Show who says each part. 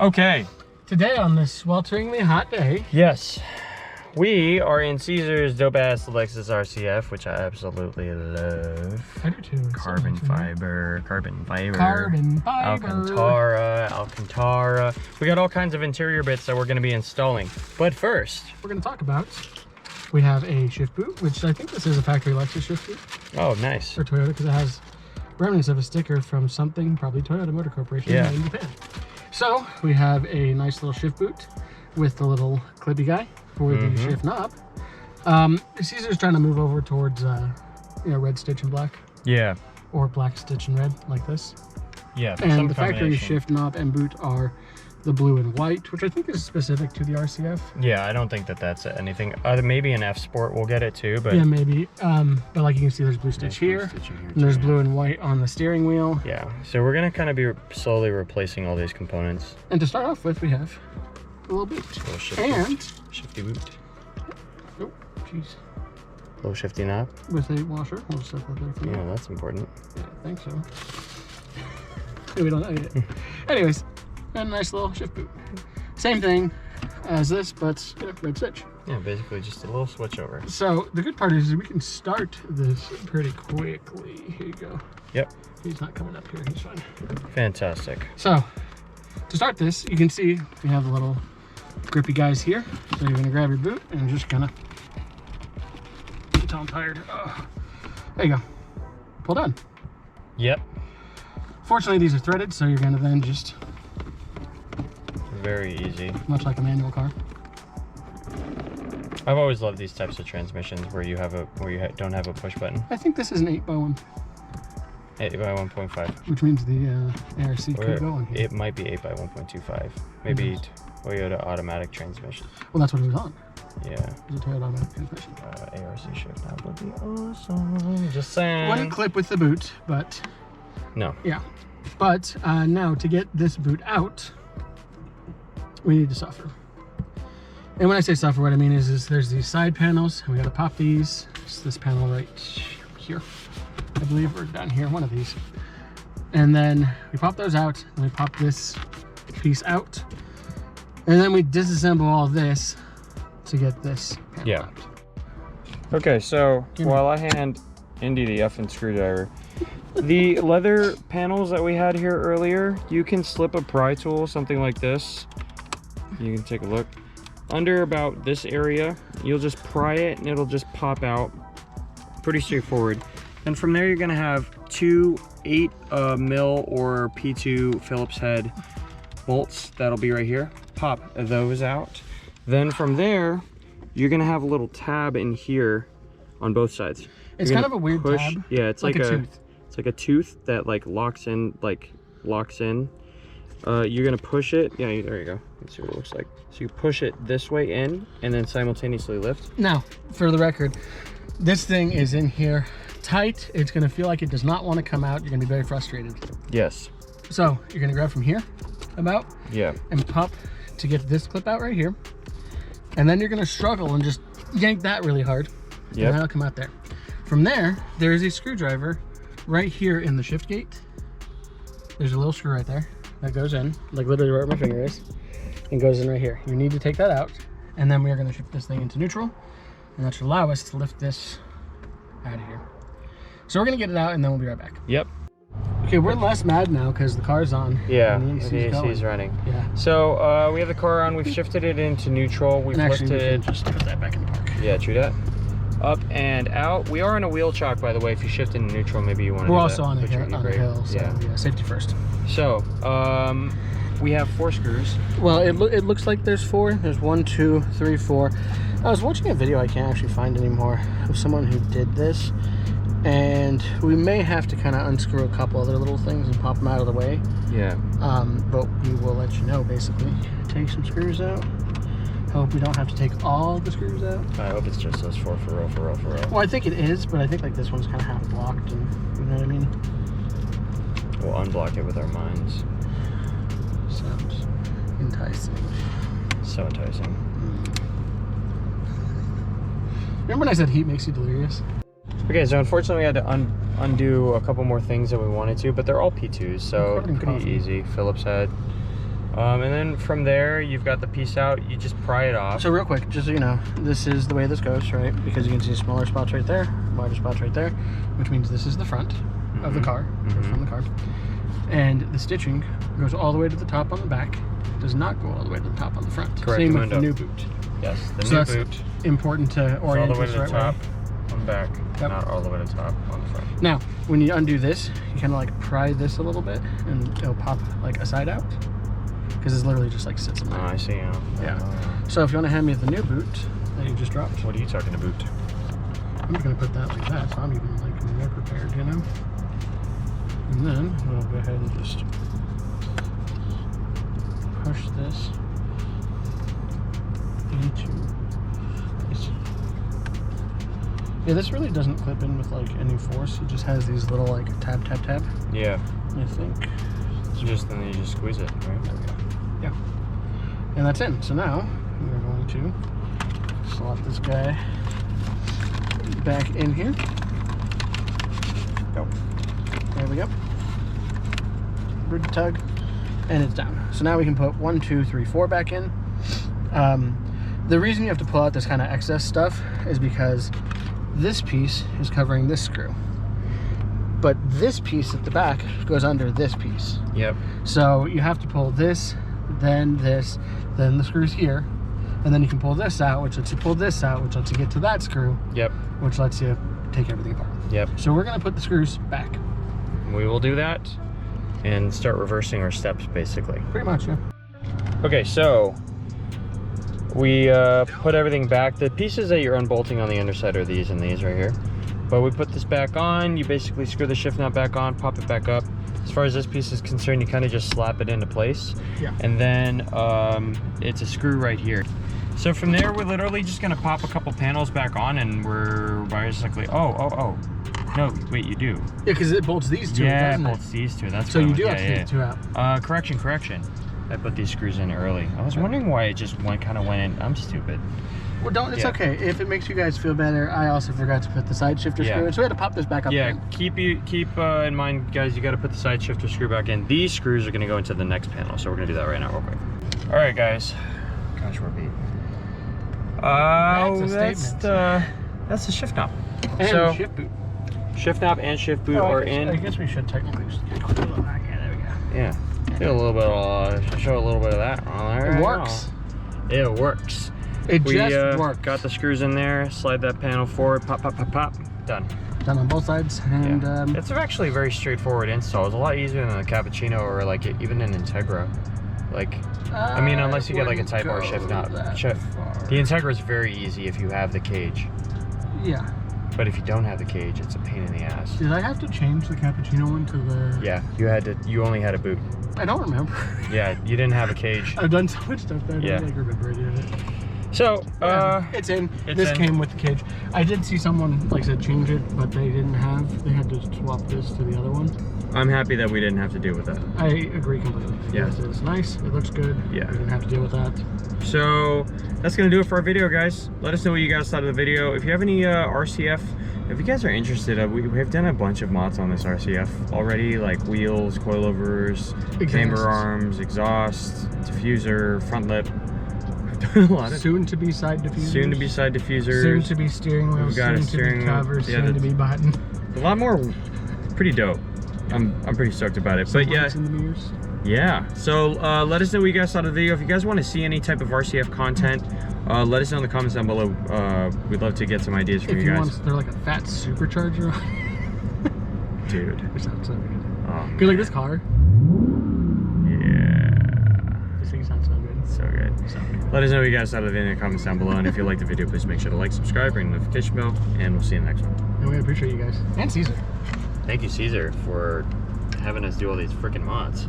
Speaker 1: Okay.
Speaker 2: Today on this swelteringly hot day.
Speaker 1: Yes. We are in Caesar's dope-ass Lexus RCF, which I absolutely love.
Speaker 2: I do too.
Speaker 1: Carbon fiber. Alcantara. We got all kinds of interior bits that we're going to be installing. But first,
Speaker 2: we're going to talk about, we have a shift boot, which I think this is a factory Lexus shift boot.
Speaker 1: Oh, nice.
Speaker 2: For Toyota, because it has remnants of a sticker from something, probably Toyota Motor Corporation in Japan. So we have a nice little shift boot with the little clippy guy for the shift knob. Caesar's trying to move over towards red stitch and black.
Speaker 1: Yeah.
Speaker 2: Or black stitch and red, like this.
Speaker 1: Yeah.
Speaker 2: And the factory shift knob and boot are the blue and white, which I think is specific to the RCF.
Speaker 1: Yeah, I don't think that that's anything. Maybe an F Sport will get it too, but
Speaker 2: yeah, maybe. But like you can see, there's blue stitch here, and there's blue and white on the steering wheel.
Speaker 1: Yeah, so we're gonna kind of be slowly replacing all these components.
Speaker 2: And to start off with, we have a little boot.
Speaker 1: Little shifty boot.
Speaker 2: Oh, jeez.
Speaker 1: Little shifty knob.
Speaker 2: With a washer. We'll set that there for you.
Speaker 1: Yeah, that's important.
Speaker 2: Yeah, I think so. We don't know yet. Anyways. And a nice little shift boot. Same thing as this, but red stitch.
Speaker 1: Yeah, basically just a little switch over.
Speaker 2: So the good part is we can start this pretty quickly. Here you go.
Speaker 1: Yep.
Speaker 2: He's not coming up here, he's fine.
Speaker 1: Fantastic.
Speaker 2: So to start this, you can see we have the little grippy guys here. So you're gonna grab your boot and just kind of, until I'm tired. There you go. Pull down.
Speaker 1: Yep.
Speaker 2: Fortunately, these are threaded, so you're gonna then just,
Speaker 1: very easy.
Speaker 2: Much like a manual car.
Speaker 1: I've always loved these types of transmissions where you don't have a push button.
Speaker 2: I think this is an 8x1.
Speaker 1: 8x1.5.
Speaker 2: Which means the ARC could go on here.
Speaker 1: It might be 8x1.25. Maybe Toyota automatic transmission.
Speaker 2: Well, that's what it was on.
Speaker 1: Yeah.
Speaker 2: It was a Toyota automatic transmission.
Speaker 1: ARC shift knob would be awesome. Just saying.
Speaker 2: Wouldn't clip with the boot, but...
Speaker 1: No.
Speaker 2: Yeah. But now to get this boot out, we need to suffer. And when I say suffer, what I mean is there's these side panels, and we gotta pop these. It's this panel right here, I believe, or down here, one of these. And then we pop those out, and we pop this piece out. And then we disassemble all this to get this panel out.
Speaker 1: Okay, so while I hand Indy the effing screwdriver, the leather panels that we had here earlier, you can slip a pry tool, something like this. You can take a look. Under about this area, you'll just pry it and it'll just pop out. Pretty straightforward. And from there, you're gonna have two 8 mil or P2 Phillips head bolts that'll be right here. Pop those out. Then from there, you're gonna have a little tab in here on both sides.
Speaker 2: It's kind of a weird tab.
Speaker 1: Yeah, it's like a
Speaker 2: tooth.
Speaker 1: It's like a tooth that locks in. You're gonna push it. Yeah, there you go. Let's see what it looks like. So you push it this way in and then simultaneously lift.
Speaker 2: Now, for the record, this thing is in here tight. It's gonna feel like it does not want to come out. You're gonna be very frustrated.
Speaker 1: Yes.
Speaker 2: So you're gonna grab from here about.
Speaker 1: Yeah.
Speaker 2: And pop to get this clip out right here. And then you're gonna struggle and just yank that really hard.
Speaker 1: Yeah.
Speaker 2: And that'll come out there. From there, there is a screwdriver right here in the shift gate. There's a little screw right there that goes in, like literally right where my finger is, and goes in right here. You need to take that out, and then we are going to shift this thing into neutral, and that should allow us to lift this out of here. So we're going to get it out, and then we'll be right back.
Speaker 1: Yep.
Speaker 2: Okay, we're less mad now because the car's on.
Speaker 1: Yeah, the AC is running.
Speaker 2: Yeah.
Speaker 1: So we have the car on. We've shifted it into neutral. We've lifted it.
Speaker 2: Just put that back in the park.
Speaker 1: Yeah, true that. Up and out. We are in a wheel chock, by the way. If you shift into neutral, maybe you want to.
Speaker 2: We're also on a hill, so yeah, safety first.
Speaker 1: So we have 4 screws.
Speaker 2: Well, it looks like there's 4. There's 1, 2, 3, 4. I was watching a video I can't actually find anymore of someone who did this, and we may have to kind of unscrew a couple other little things and pop them out of the way.
Speaker 1: Yeah.
Speaker 2: But we will let you know. Basically, take some screws out. Hope we don't have to take all the screws out.
Speaker 1: I hope it's just those 4 for real.
Speaker 2: Well, I think it is, but I think like this one's kind of half blocked, and you know what I mean.
Speaker 1: We'll unblock it with our minds.
Speaker 2: Sounds enticing.
Speaker 1: So enticing.
Speaker 2: Remember when I said heat makes you delirious?
Speaker 1: Okay, so unfortunately we had to undo a couple more things that we wanted to, but they're all P2s, so pretty easy. Phillips head. And then from there, you've got the piece out. You just pry it off.
Speaker 2: So real quick, just so you know, this is the way this goes, right? Because you can see smaller spots right there, larger spots right there, which means this is the front of the car, from the car. And the stitching goes all the way to the top on the back, does not go all the way to the top on the front.
Speaker 1: Correct.
Speaker 2: Same with the new boot.
Speaker 1: Yes, the
Speaker 2: So
Speaker 1: new
Speaker 2: that's
Speaker 1: boot.
Speaker 2: Important to orient
Speaker 1: all the way
Speaker 2: this
Speaker 1: to the
Speaker 2: right
Speaker 1: top
Speaker 2: way.
Speaker 1: on the back, not all the way to the top on the front.
Speaker 2: Now, when you undo this, you kind of like pry this a little bit, and it'll pop like a side out, because it's literally just like sits in there.
Speaker 1: Oh, I see.
Speaker 2: Yeah. So if you want to hand me the new boot that you just dropped,
Speaker 1: What are you talking about?
Speaker 2: I'm just gonna put that like that, so I'm even like more prepared, you know. And then we'll go ahead and just push this into this. Yeah, this really doesn't clip in with like any force. It just has these little like tab.
Speaker 1: Yeah.
Speaker 2: I think.
Speaker 1: Then you just squeeze it, right?
Speaker 2: There we go. Yeah. And that's in. So now we're going to slot this guy back in here. Go. There we go. Root tug, and it's down. So now we can put 1, 2, 3, 4 back in. The reason you have to pull out this kind of excess stuff is because this piece is covering this screw, but this piece at the back goes under this piece.
Speaker 1: Yep.
Speaker 2: So you have to pull this, then the screws here, and then you can pull this out, which lets you pull this out, which lets you get to that screw.
Speaker 1: Yep.
Speaker 2: Which lets you take everything apart.
Speaker 1: Yep.
Speaker 2: So we're gonna put the screws back.
Speaker 1: We will do that and start reversing our steps, basically.
Speaker 2: Pretty much, yeah.
Speaker 1: Okay, so we put everything back. The pieces that you're unbolting on the underside are these and these right here. But we put this back on. You basically screw the shift nut back on, pop it back up. As far as this piece is concerned, you kind of just slap it into place.
Speaker 2: Yeah.
Speaker 1: And then it's a screw right here. So from there, we're literally just gonna pop a couple panels back on, and we're basically, oh. No, wait, you do.
Speaker 2: Yeah, because it bolts these two,
Speaker 1: yeah,
Speaker 2: doesn't
Speaker 1: it bolts these two. That's
Speaker 2: so
Speaker 1: what
Speaker 2: you
Speaker 1: I'm
Speaker 2: do
Speaker 1: like,
Speaker 2: have to take the two out.
Speaker 1: Correction. I put these screws in early. I was wondering why it just kind of went in. I'm stupid.
Speaker 2: Well, don't. It's okay. If it makes you guys feel better, I also forgot to put the side shifter screw in, so we had to pop this back up.
Speaker 1: Yeah,
Speaker 2: again.
Speaker 1: keep in mind, guys. You got to put the side shifter screw back in. These screws are going to go into the next panel, so we're going to do that right now, real quick. All right, guys. Gosh, we're beat. That's the shift knob.
Speaker 2: And
Speaker 1: so,
Speaker 2: shift boot.
Speaker 1: Shift knob and shift boot are in.
Speaker 2: I guess we should technically just do a little back. Yeah, there we go.
Speaker 1: Yeah. Do a little bit of, show a little bit of that on there.
Speaker 2: It works.
Speaker 1: It works.
Speaker 2: It just works.
Speaker 1: Got the screws in there, slide that panel forward, pop, done.
Speaker 2: Done on both sides, and
Speaker 1: it's actually a very straightforward install. It's a lot easier than a Cappuccino or like even an Integra. Like, I mean, unless you get like a Type R shift knob. The Integra is very easy if you have the cage.
Speaker 2: Yeah.
Speaker 1: But if you don't have the cage, it's a pain in the ass.
Speaker 2: Did I have to change the Cappuccino one to the?
Speaker 1: Yeah, you only had a boot.
Speaker 2: I don't remember.
Speaker 1: Yeah, you didn't have a cage.
Speaker 2: I've done so much stuff that I don't like remember any of it.
Speaker 1: So,
Speaker 2: it's in. This came with the cage. I did see someone, like I said, change it, but they didn't have. They had to swap this to the other one.
Speaker 1: I'm happy that we didn't have to deal with that.
Speaker 2: I agree completely.
Speaker 1: Yeah.
Speaker 2: It's nice. It looks good.
Speaker 1: Yeah.
Speaker 2: We didn't have to deal with that.
Speaker 1: So, that's going to do it for our video, guys. Let us know what you guys thought of the video. If you have any RCF, if you guys are interested, we've done a bunch of mods on this RCF already, like wheels, coilovers, camber arms, exhaust, diffuser, front lip. A lot of
Speaker 2: soon to be side diffusers.
Speaker 1: Soon to be side diffusers.
Speaker 2: Soon to be steering wheels.
Speaker 1: We've got a steering wheel.
Speaker 2: Covers. Soon to be button.
Speaker 1: A lot more. Pretty dope. I'm pretty stoked about it. But yeah.
Speaker 2: In the mirrors.
Speaker 1: Yeah. So let us know what you guys thought of the video. If you guys want to see any type of RCF content, let us know in the comments down below. We'd love to get some ideas from you guys.
Speaker 2: If you want, they're like a fat supercharger on.
Speaker 1: Dude.
Speaker 2: It sounds so good.
Speaker 1: Oh,
Speaker 2: good, like this car.
Speaker 1: Yeah.
Speaker 2: This thing sounds so good.
Speaker 1: So good. Let us know what you guys thought of it in the comments down below. And if you like the video, please make sure to like, subscribe, ring the notification bell, and we'll see you in the next one.
Speaker 2: And we appreciate you guys. And Caesar.
Speaker 1: Thank you, Caesar, for having us do all these freaking mods.